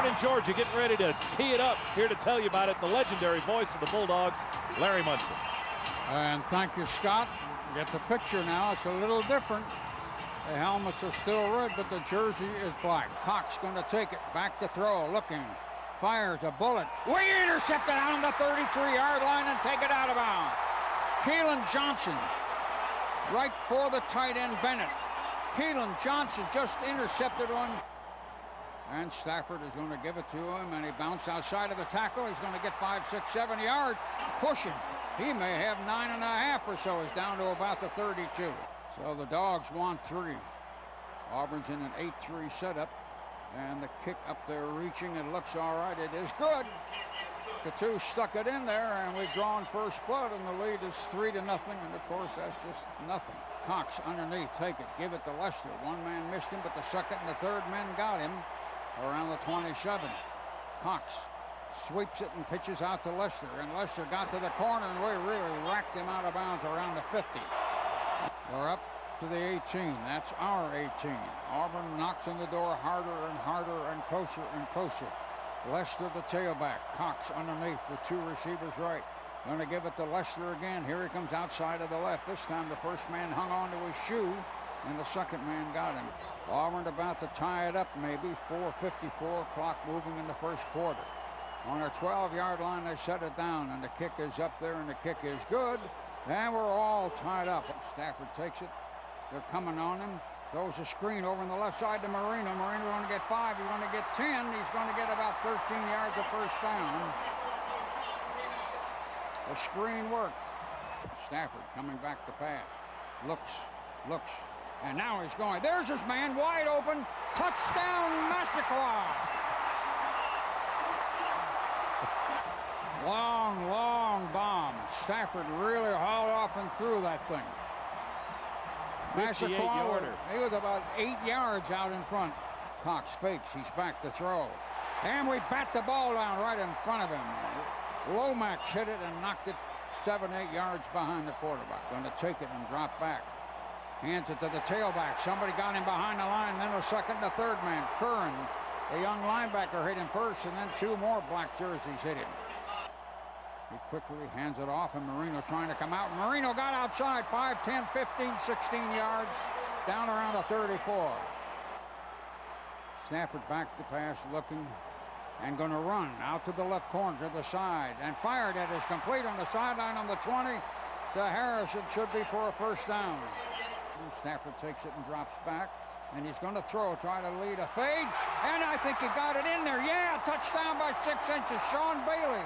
Auburn and Georgia getting ready to tee it up. Here to tell you about it, the legendary voice of the Bulldogs, Larry Munson. And thank you, Scott. Get the picture now. It's a little different. The helmets are still red, but the jersey is black. Cox going to take it. Back to throw. Looking. Fires a bullet. We intercept it out on the 33-yard line and take it out of bounds. Keelan Johnson right for the tight end, Bennett. Keelan Johnson just intercepted one. And Stafford is going to give it to him, and he bounced outside of the tackle. He's going to get 5, 6, 7 yards. Pushing. He may have 9.5 or so. He's down to about the 32. So the Dogs want 3. Auburn's in an 8-3 setup. And the kick up there reaching. It looks all right. It is good. The two stuck it in there, and we've drawn first blood, and the lead is 3-0. And of course, that's just nothing. Cox underneath. Take it. Give it to Lester. One man missed him, but the second and the third men got him around the 27. Cox sweeps it and pitches out to Lester, and Lester got to the corner, and we really racked him out of bounds around the 50. We're up to the 18. That's our 18. Auburn knocks on the door harder and harder and closer and closer. Lester the tailback. Cox underneath with 2 receivers right. Going to give it to Lester again. Here he comes outside of the left. This time the first man hung on to his shoe, and the second man got him. Auburn about to tie it up, maybe. 4:54, clock moving in the first quarter. On our 12-yard line, they set it down, and the kick is up there, and the kick is good. And we're all tied up. Stafford takes it. They're coming on him. Throws a screen over on the left side to Marino. Marino going to get 5. He's going to get 10. He's going to get about 13 yards of first down. The screen worked. Stafford coming back to pass. Looks. And now he's going. There's his man wide open. Touchdown, Massacre. Long bomb. Stafford really hauled off and threw that thing. 58-yarder. He was about 8 yards out in front. Cox fakes. He's back to throw. And we bat the ball down right in front of him. Lomax hit it and knocked it 7, 8 yards behind the quarterback. Going to take it and drop back. Hands it to the tailback. Somebody got him behind the line. Then the second and the third man. Curran, the young linebacker, hit him first, and then 2 more black jerseys hit him. He quickly hands it off, and Marino trying to come out. Marino got outside 5, 10, 15, 16 yards, down around the 34. Stafford back to pass, looking, and going to run out to the left corner to the side, and fired it is complete on the sideline on the 20 to Harris. It should be for a first down. Stafford takes it and drops back, and he's going to throw, try to lead a fade, and I think he got it in there. Yeah, touchdown by 6 inches. Sean Bailey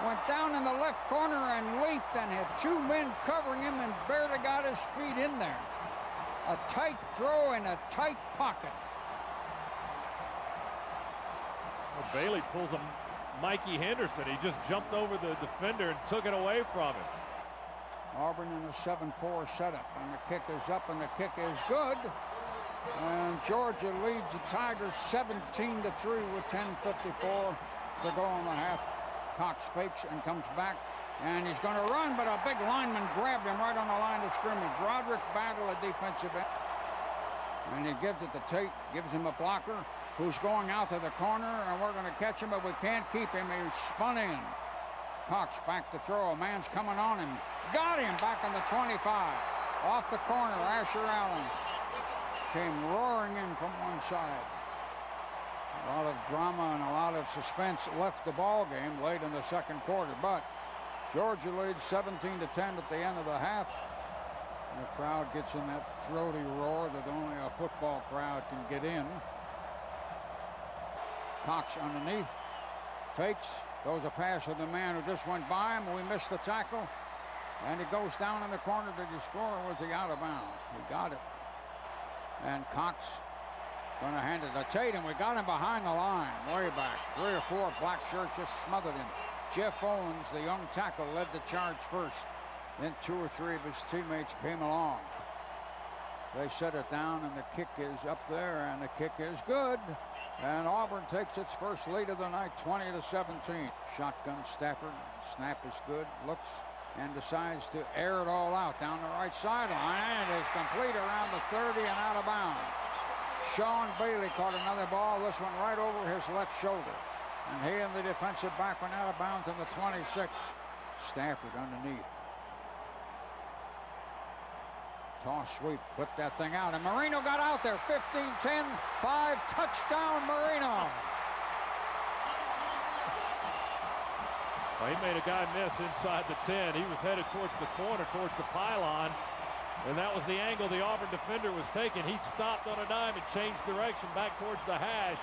went down in the left corner and leaped and had 2 men covering him and barely got his feet in there. A tight throw in a tight pocket. Well, Bailey pulls a Mikey Henderson. He just jumped over the defender and took it away from him. Auburn in a 7-4 setup, and the kick is up, and the kick is good. And Georgia leads the Tigers 17-3 with 10:54 to go on the half. Cox fakes and comes back, and he's going to run, but a big lineman grabbed him right on the line of scrimmage. Roderick Battle, a defensive end. And he gives it to Tate, gives him a blocker who's going out to the corner, and we're going to catch him, but we can't keep him. He's spun in. Cox back to throw. A man's coming on him. Got him back on the 25. Off the corner, Asher Allen came roaring in from one side. A lot of drama and a lot of suspense left the ball game late in the second quarter, but Georgia leads 17-10 at the end of the half. And the crowd gets in that throaty roar that only a football crowd can get in. Cox underneath, fakes, throws a pass to the man who just went by him. We missed the tackle, and it goes down in the corner. Did he score, or was he out of bounds? He got it. And Cox going to hand it to Tate, and we got him behind the line, way back. 3 or 4 black shirts just smothered him. Jeff Owens, the young tackle, led the charge first. Then 2 or 3 of his teammates came along. They set it down, and the kick is up there, and the kick is good. And Auburn takes its first lead of the night, 20-17. Shotgun Stafford, snap is good, looks, and decides to air it all out down the right sideline. And it is complete around the 30 and out of bounds. Sean Bailey caught another ball. This one right over his left shoulder. And he and the defensive back went out of bounds in the 26. Stafford underneath. Toss sweep, flip that thing out, and Marino got out there. 15-10, 5, touchdown Marino. Well, he made a guy miss inside the 10. He was headed towards the corner, towards the pylon, and that was the angle the Auburn defender was taking. He stopped on a dime and changed direction back towards the hash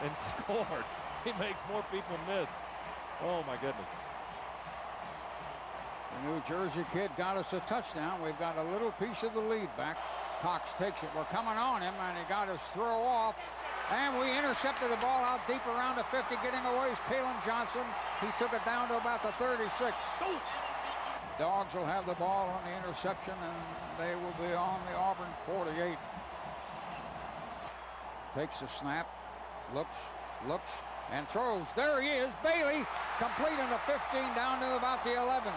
and scored. He makes more people miss. Oh, my goodness. The New Jersey kid got us a touchdown. We've got a little piece of the lead back. Cox takes it. We're coming on him, and he got his throw off. And we intercepted the ball out deep around the 50. Getting away is Kalen Johnson. He took it down to about the 36. Oh. Dogs will have the ball on the interception, and they will be on the Auburn 48. Takes the snap, looks, and throws. There he is, Bailey, completing the 15 down to about the 11.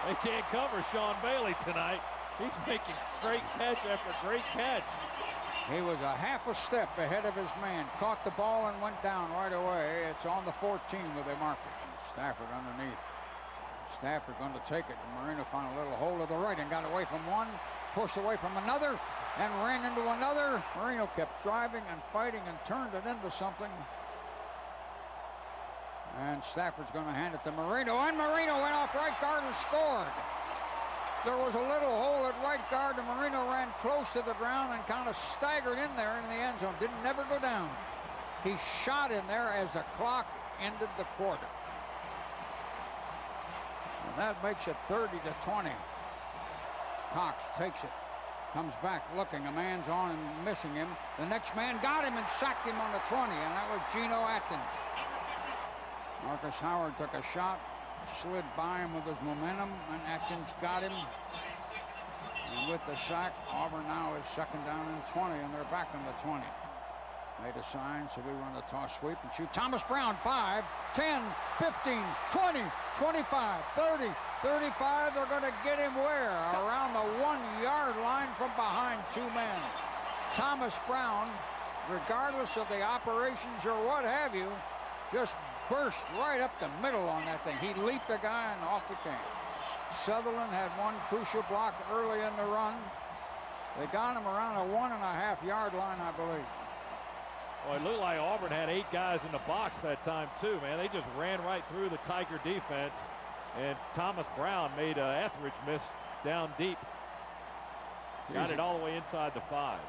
They can't cover Sean Bailey tonight. He's making great catch after great catch. He was a half a step ahead of his man. Caught the ball and went down right away. It's on the 14 with a marker. Stafford underneath. Stafford going to take it. Marino found a little hole to the right and got away from one. Pushed away from another and ran into another. Marino kept driving and fighting and turned it into something. And Stafford's going to hand it to Marino. And Marino went off right guard and scored. There was a little hole at right guard, and Marino ran close to the ground and kind of staggered in there in the end zone. Didn't never go down. He shot in there as the clock ended the quarter. And that makes it 30-20. Cox takes it. Comes back looking. A man's on and missing him. The next man got him and sacked him on the 20, and that was Geno Atkins. Marcus Howard took a shot, slid by him with his momentum, and Atkins got him. And with the sack, Auburn now is second down and 20, and they're back on the 20. Made a sign, so we run the toss sweep and shoot. Thomas Brown, 5, 10, 15, 20, 25, 30, 35. They're going to get him where? Around the 1-yard line from behind 2 men. Thomas Brown, regardless of the operations or what have you, just burst right up the middle on that thing. He leaped the guy and off it came. Sutherland had one crucial block early in the run. They got him around a 1.5-yard line, I believe. Well, it looked like Auburn had 8 guys in the box that time too, man. They just ran right through the Tiger defense, and Thomas Brown made Etheridge miss down deep. Got it all the way inside the 5.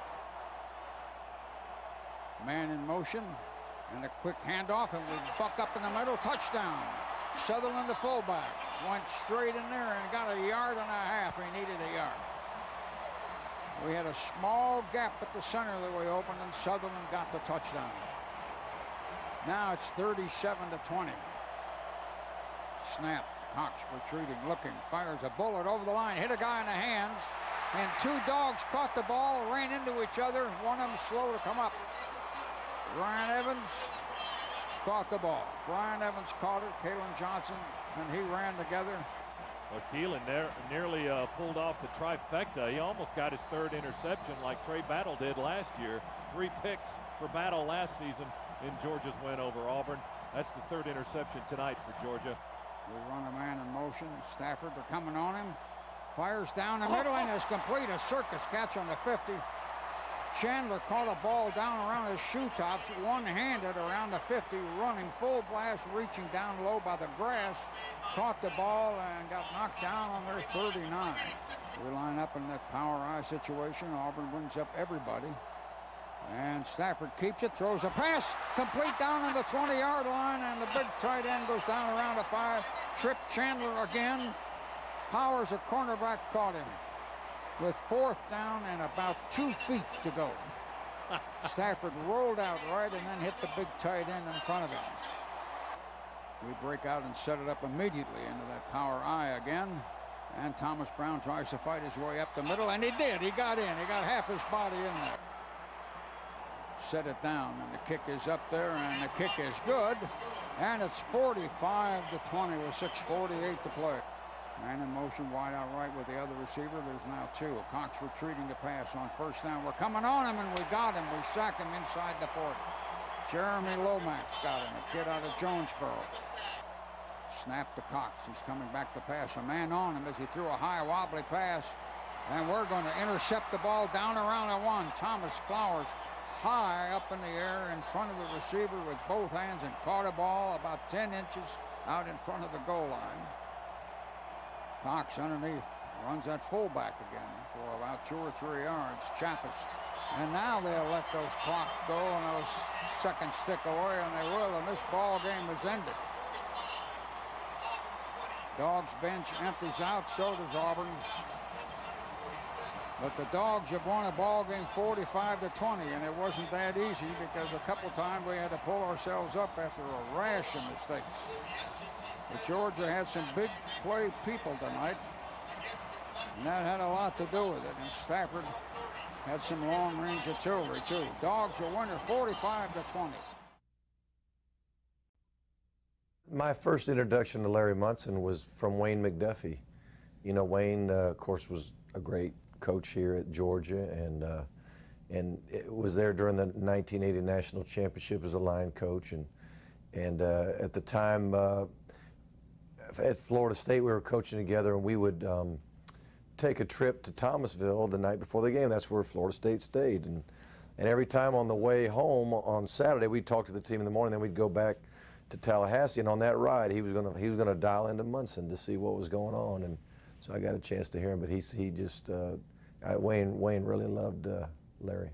Man in motion. And a quick handoff, and we buck up in the middle. Touchdown. Sutherland, the fullback, went straight in there and got 1.5 yards. He needed 1 yard. We had a small gap at the center that we opened, and Sutherland got the touchdown. Now it's 37-20. Snap. Cox retreating, looking, fires a bullet over the line, hit a guy in the hands, and 2 dogs caught the ball, ran into each other. One of them slow to come up. Brian Evans caught the ball. Brian Evans caught it. Kalen Johnson and he ran together. Well, Keelan nearly pulled off the trifecta. He almost got his 3rd interception like Trey Battle did last year. 3 picks for Battle last season in Georgia's win over Auburn. That's the 3rd interception tonight for Georgia. We run a man in motion. Stafford, they're coming on him. Fires down the middle and is complete. A circus catch on the 50. Chandler caught a ball down around his shoe tops, one-handed around the 50, running full blast, reaching down low by the grass, caught the ball and got knocked down on their 39. We line up in that power eye situation. Auburn brings up everybody. And Stafford keeps it, throws a pass, complete down on the 20-yard line, and the big tight end goes down around the 5. Tripped Chandler again. Powers, a cornerback, caught him. With 4th down and about 2 feet to go. Stafford rolled out right and then hit the big tight end in front of him. We break out and set it up immediately into that power eye again. And Thomas Brown tries to fight his way up the middle, and he did. He got in. He got half his body in there. Set it down, and the kick is up there, and the kick is good. And it's 45-20 with 6:48 to play. Man in motion, wide out right with the other receiver. There's now two. Cox retreating to pass on first down. We're coming on him, and we got him. We sack him inside the 40. Jeremy Lomax got him, a kid out of Jonesboro. Snap to Cox. He's coming back to pass. A man on him as he threw a high wobbly pass. And we're going to intercept the ball down around the 1. Thomas Flowers high up in the air in front of the receiver with both hands and caught a ball about 10 inches out in front of the goal line. Cox underneath runs that fullback again for about 2 or 3 yards. Chappis. And now they'll let those clocks go and those seconds tick away, and they will, and this ball game is ended. Dogs bench empties out, so does Auburn. But the Dogs have won a ball game 45-20, and it wasn't that easy because a couple times we had to pull ourselves up after a rash of mistakes. But Georgia had some big play people tonight, and that had a lot to do with it. And Stafford had some long-range artillery, too. Dogs will win it 45-20. My first introduction to Larry Munson was from Wayne McDuffie. You know, Wayne, of course, was a great coach here at Georgia, and it was there during the 1980 National Championship as a line coach. And at the time, at Florida State, we were coaching together, and we would take a trip to Thomasville the night before the game. That's where Florida State stayed. And every time on the way home on Saturday, we'd talk to the team in the morning, then we'd go back to Tallahassee, and on that ride, he was gonna dial into Munson to see what was going on, and so I got a chance to hear him. But he just Wayne really loved Larry.